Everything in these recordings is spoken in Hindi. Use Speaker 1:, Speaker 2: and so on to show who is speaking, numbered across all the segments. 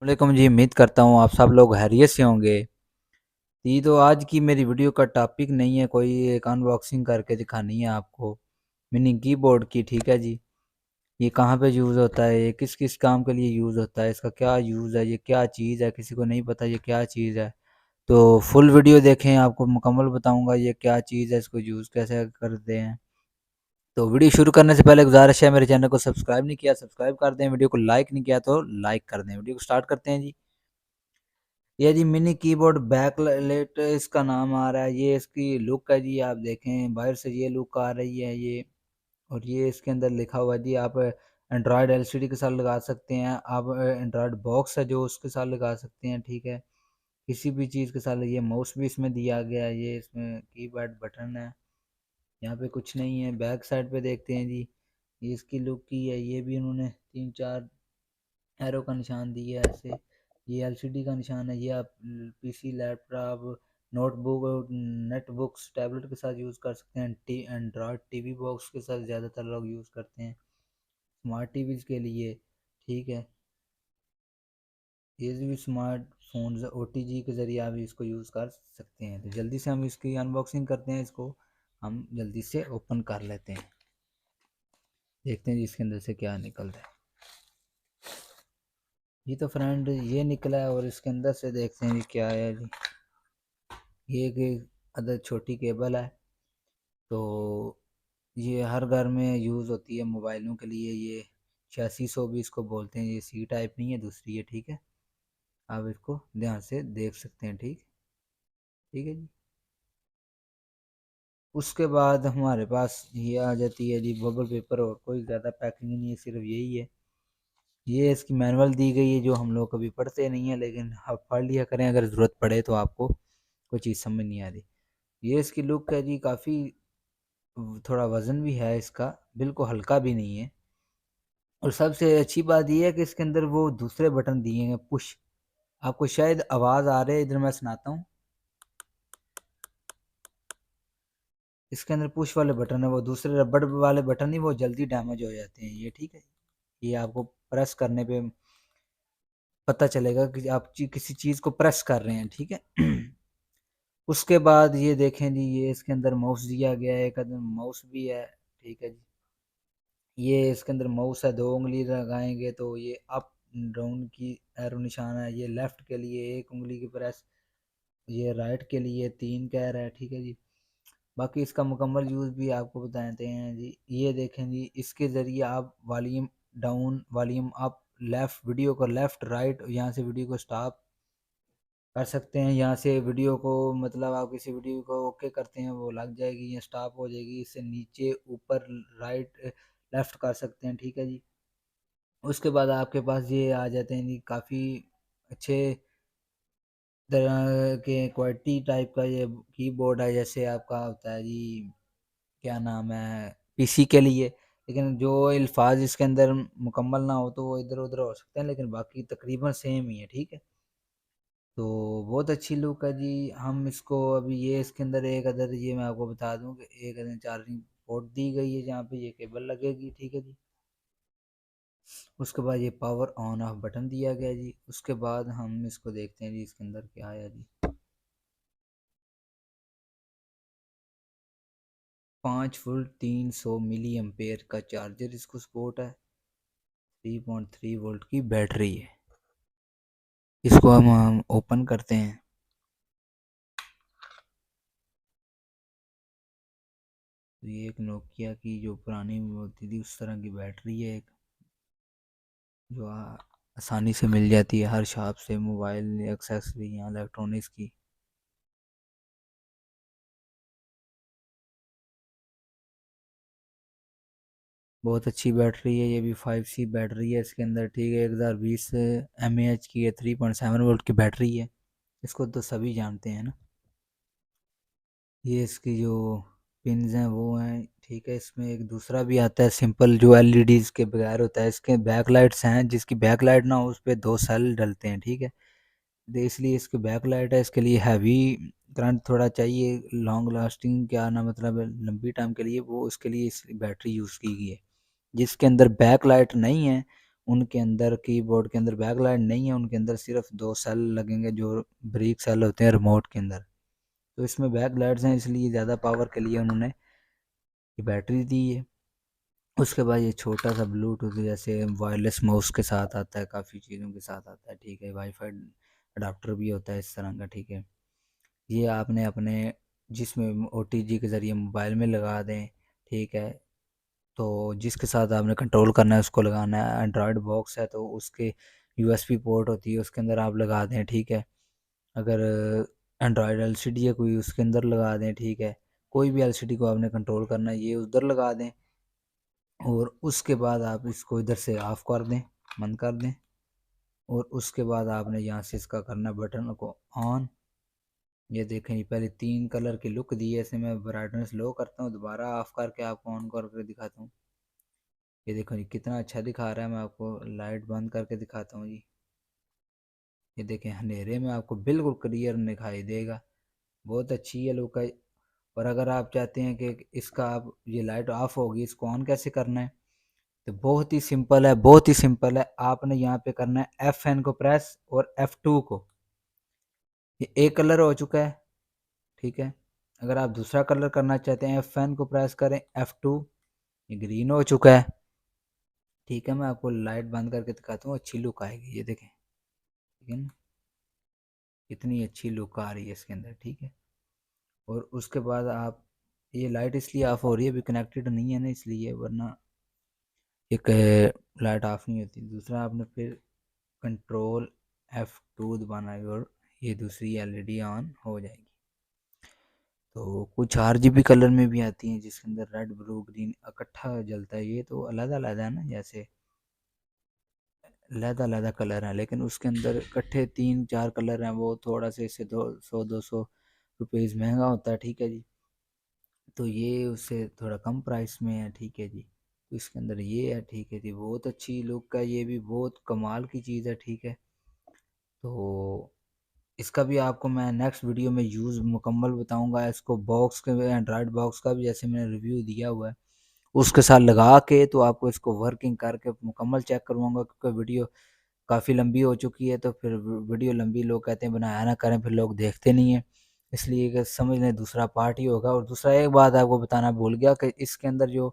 Speaker 1: वालेकुम जी, उम्मीद करता हूँ आप सब लोग खैरियत से होंगे। जी, तो आज की मेरी वीडियो का टॉपिक नहीं है कोई एक अनबॉक्सिंग करके दिखानी है आपको, मिनी कीबोर्ड की, ठीक है जी। ये कहाँ पे यूज़ होता है, ये किस-किस काम के लिए यूज़ होता है, इसका क्या यूज़ है, ये क्या चीज़ है, किसी को नहीं पता ये क्या चीज़ है। तो फुल वीडियो देखें, आपको मुकम्मल बताऊँगा ये क्या चीज़ है, इसको यूज़ कैसे करते हैं। तो वीडियो शुरू करने से पहले गुज़ारिश है मेरे चैनल को सब्सक्राइब नहीं किया, सब्सक्राइब कर दें, वीडियो को लाइक नहीं किया तो लाइक कर दें। वीडियो को स्टार्ट करते हैं जी। ये जी मिनी कीबोर्ड बैकलाइट इसका नाम आ रहा है। ये इसकी लुक है जी, आप देखें बाहर से ये लुक आ रही है ये। और ये इसके अंदर लिखा हुआ है जी, आप एंड्रॉयड एलसीडी के साथ लगा सकते हैं, आप एंड्रॉयड बॉक्स है जो उसके साथ लगा सकते हैं, ठीक है। किसी भी चीज़ के साथ, ये माउस भी इसमें दिया गया है, ये इसमें कीपैड बटन है। यहाँ पे कुछ नहीं है। बैक साइड पे देखते हैं जी, ये इसकी लुक की है। ये भी उन्होंने 3-4 एरो का निशान दिया है ऐसे। ये एलसीडी का निशान है। ये आप पीसी, लैपटॉप, नोटबुक और नेटबुक्स, टैबलेट के साथ यूज़ कर सकते हैं। एंड्रॉयड टीवी बॉक्स के साथ ज़्यादातर लोग यूज़ करते हैं, स्मार्ट टीवीज़ के लिए, ठीक है। ये भी स्मार्ट फोन ओटीजी के ज़रिए आप इसको यूज़ कर सकते हैं। तो जल्दी से हम इसकी अनबॉक्सिंग करते हैं, इसको हम जल्दी से ओपन कर लेते हैं, देखते हैं जी इसके अंदर से क्या निकल रहा है। ये तो फ्रेंड ये निकला है, और इसके अंदर से देखते हैं जी क्या है जी। ये एक अदर छोटी केबल है। तो ये हर घर में यूज़ होती है मोबाइलों के लिए। ये 8600 भी इसको बोलते हैं। ये सी टाइप नहीं है, दूसरी है, ठीक है। आप इसको ध्यान से देख सकते हैं, ठीक ठीक है जी। उसके बाद हमारे पास ये आ जाती है जी बबल पेपर, और कोई ज़्यादा पैकिंग नहीं है, सिर्फ यही है। ये इसकी मैनुअल दी गई है जो हम लोग कभी पढ़ते नहीं है, लेकिन आप पढ़ लिया करें अगर ज़रूरत पड़े तो आपको कोई चीज़ समझ नहीं आ रही। ये इसकी लुक है जी, काफ़ी थोड़ा वज़न भी है इसका, बिल्कुल हल्का भी नहीं है। और सबसे अच्छी बात ये है कि इसके अंदर वो दूसरे बटन दिए हैं पुश। आपको शायद आवाज़ आ रही है, इधर मैं सुनाता हूँ। इसके अंदर पुश वाले बटन है, वो दूसरे रबड़ वाले बटन ही वो जल्दी डैमेज हो जाते हैं ये, ठीक है। ये आपको प्रेस करने पे पता चलेगा कि आप किसी चीज़ को प्रेस कर रहे हैं, ठीक है। उसके बाद ये देखें जी, ये इसके अंदर माउस दिया गया है, एक अंदर माउस भी है, ठीक है जी। ये इसके अंदर माउस है, 2 उंगली लगाएंगे तो ये अप डाउन की एरो निशान है। ये लेफ्ट के लिए 1 उंगली की प्रेस, ये राइट के लिए 3 कह रहा है, ठीक है जी। बाकी इसका मुकम्मल यूज़ भी आपको बताते हैं जी। ये देखें जी, इसके ज़रिए आप volume down, volume up, left video को लेफ़्ट राइट, यहाँ से वीडियो को स्टॉप कर सकते हैं। यहाँ से वीडियो को, मतलब आप किसी वीडियो को ओके करते हैं वो लग जाएगी या स्टॉप हो जाएगी। इससे नीचे ऊपर राइट लेफ़्ट कर सकते हैं, ठीक है जी। उसके बाद आपके पास ये आ जाते हैं जी काफ़ी अच्छे तरह के क्वालिटी टाइप का ये कीबोर्ड है। जैसे आपका होता है जी, क्या नाम है, पीसी के लिए। लेकिन जो अल्फाज इसके अंदर मुकम्मल ना हो तो वो इधर उधर हो सकते हैं, लेकिन बाकी तकरीबन सेम ही है, ठीक है। तो बहुत अच्छी लुक है जी। हम इसको अभी, ये इसके अंदर एक अदर, ये मैं आपको बता दूं कि एक अदर चार्जिंग पोर्ट दी गई है जहाँ पे ये केबल लगेगी, ठीक है जी। उसके बाद ये पावर ऑन ऑफ बटन दिया गया जी। उसके बाद हम इसको देखते हैं जी इसके अंदर क्या आया जी। 5 वोल्ट 300 मिली एम्पेयर का चार्जर इसको सपोर्ट है। 3.3 वोल्ट की बैटरी है। इसको हम ओपन करते हैं। तो ये एक नोकिया की जो पुरानी होती थी उस तरह की बैटरी है, एक जो आसानी से मिल जाती है हर शॉप से, मोबाइल एक्सेसरी या इलेक्ट्रॉनिक्स की। बहुत अच्छी बैटरी है, ये भी 5C बैटरी है इसके अंदर, ठीक है। 1020 mAh की है, 3.7 वोल्ट की बैटरी है। इसको तो सभी जानते हैं ना। ये इसकी जो पिन्स हैं वो हैं, ठीक है। इसमें एक दूसरा भी आता है सिंपल, जो एलईडीज़ के बगैर होता है। इसके बैक लाइट्स हैं, जिसकी बैक लाइट ना हो उस पर 2 सेल डलते हैं, ठीक है। तो इसलिए इसकी बैक लाइट है। इसके लिए हैवी करंट थोड़ा चाहिए, लॉन्ग लास्टिंग, क्या ना मतलब लंबी टाइम के लिए, वो उसके लिए इस बैटरी यूज़ की गई है। जिसके अंदर बैक लाइट नहीं है उनके अंदर कीबोर्ड के अंदर बैकलाइट नहीं है, उनके अंदर सिर्फ 2 सेल लगेंगे जो ब्रिक सेल होते हैं रिमोट के अंदर। तो इसमें बैकलाइट्स हैं, इसलिए ज़्यादा पावर के लिए उन्होंने ये बैटरी दी है। उसके बाद ये छोटा सा ब्लूटूथ जैसे वायरलेस माउस के साथ आता है, काफ़ी चीज़ों के साथ आता है, ठीक है। वाईफाई अडाप्टर भी होता है इस तरह का, ठीक है। ये आपने अपने जिसमें ओटीजी के ज़रिए मोबाइल में लगा दें, ठीक है। तो जिसके साथ आपने कंट्रोल करना है उसको लगाना है। एंड्रॉयड बॉक्स है तो उसके यूएसबी पोर्ट होती है, उसके अंदर आप लगा दें, ठीक है। अगर एंड्रॉयड एलसीडी है कोई, उसके अंदर लगा दें, ठीक है। कोई भी एलसीडी को आपने कंट्रोल करना है ये उधर लगा दें, और उसके बाद आप इसको इधर से ऑफ कर दें, बंद कर दें। और उसके बाद आपने यहाँ से इसका करना बटन को ऑन। ये देखें, ये पहले 3 कलर की लुक दी है, इसे मैं ब्राइटनेस लो करता हूँ, दोबारा ऑफ करके आपको ऑन करके दिखाता हूँ। ये देखो जी कितना अच्छा दिखा रहा है। मैं आपको लाइट बंद करके दिखाता हूँ जी। ये देखें अंधेरे में आपको बिल्कुल क्लियर दिखाई देगा, बहुत अच्छी है लुक है। और अगर आप चाहते हैं कि इसका आप ये लाइट ऑफ होगी, इसको ऑन कैसे करना है, तो बहुत ही सिंपल है, बहुत ही सिंपल है। आपने यहाँ पे करना है F9 को प्रेस और F2 को। ये एक कलर हो चुका है, ठीक है। अगर आप दूसरा कलर करना चाहते हैं F9 को प्रेस करें, F2, ये ग्रीन हो चुका है, ठीक है। मैं आपको लाइट बंद करके दिखाता हूँ, अच्छी लुक आएगी, ये देखें, ठीक है ना, कितनी अच्छी लुक आ रही है इसके अंदर, ठीक है। और उसके बाद आप, ये लाइट इसलिए ऑफ हो रही है, अभी कनेक्टेड नहीं है ना इसलिए, वरना एक लाइट ऑफ नहीं होती। दूसरा आपने फिर कंट्रोल F2 दबाना है और ये दूसरी एलईडी ऑन हो जाएगी। तो कुछ RGB कलर में भी आती हैं जिसके अंदर रेड ब्लू ग्रीन इकट्ठा जलता है, ये तो अलग अलग है ना, जैसे अलग कलर हैं, लेकिन उसके अंदर इकट्ठे 3-4 कलर हैं, वो थोड़ा से इससे 200 रुपीज़ महंगा होता है, ठीक है जी। तो ये उससे थोड़ा कम प्राइस में है, ठीक है जी। तो इसके अंदर ये है, ठीक है जी, बहुत अच्छी लुक का, ये भी बहुत कमाल की चीज़ है, ठीक है। तो इसका भी आपको मैं नेक्स्ट वीडियो में यूज़ मुकम्मल बताऊंगा। इसको बॉक्स के, एंड्रॉयड बॉक्स का भी जैसे मैंने रिव्यू दिया हुआ है उसके साथ लगा के, तो आपको इसको वर्किंग करके मुकम्मल चेक करवाऊंगा, क्योंकि वीडियो काफ़ी लंबी हो चुकी है। तो फिर वीडियो लंबी लोग कहते हैं बनाया ना करें, फिर लोग देखते नहीं हैं, इसलिए कि समझ लें दूसरा पार्ट ही होगा। और दूसरा एक बात आपको बताना भूल गया कि इसके अंदर जो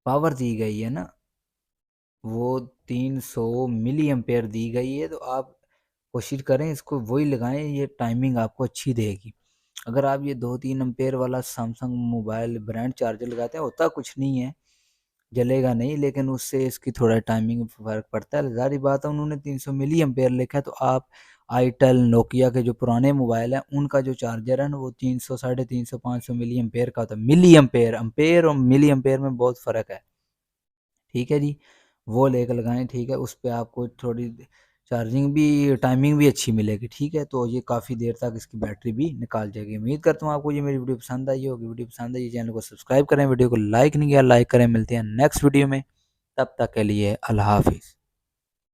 Speaker 1: पावर दी गई है ना, वो 300 मिली एम्पेयर दी गई है। तो आप कोशिश करें इसको वही लगाएं, ये टाइमिंग आपको अच्छी देगी। अगर आप ये 2-3 एम्पेयर वाला सैमसंग मोबाइल ब्रांड चार्जर लगाते हैं, होता कुछ नहीं है, जलेगा नहीं, लेकिन उससे इसकी थोड़ा टाइमिंग फ़र्क पड़ता है। ज़ाहिर बात है उन्होंने 300 मिली एम्पेयर लिखा है, तो आप आईटेल नोकिया के जो पुराने मोबाइल हैं उनका जो चार्जर है ना, वो 300, 350, 500 मिली एम्पेयर का होता है। मिली एम्पेयर, एम्पेयर और मिली एम्पेयर में बहुत फ़र्क है, ठीक है जी। वो लेकर लगाएं, ठीक है। उस पर आपको थोड़ी चार्जिंग भी, टाइमिंग भी अच्छी मिलेगी, ठीक है। तो ये काफ़ी देर तक इसकी बैटरी भी निकाल जाएगी। उम्मीद करता हूँ आपको ये मेरी वीडियो पसंद आई होगी। वीडियो पसंद आई, चैनल को सब्सक्राइब करें, वीडियो को लाइक नहीं किया लाइक करें। मिलते हैं नेक्स्ट वीडियो में, तब तक के लिए अल्लाह हाफिज़।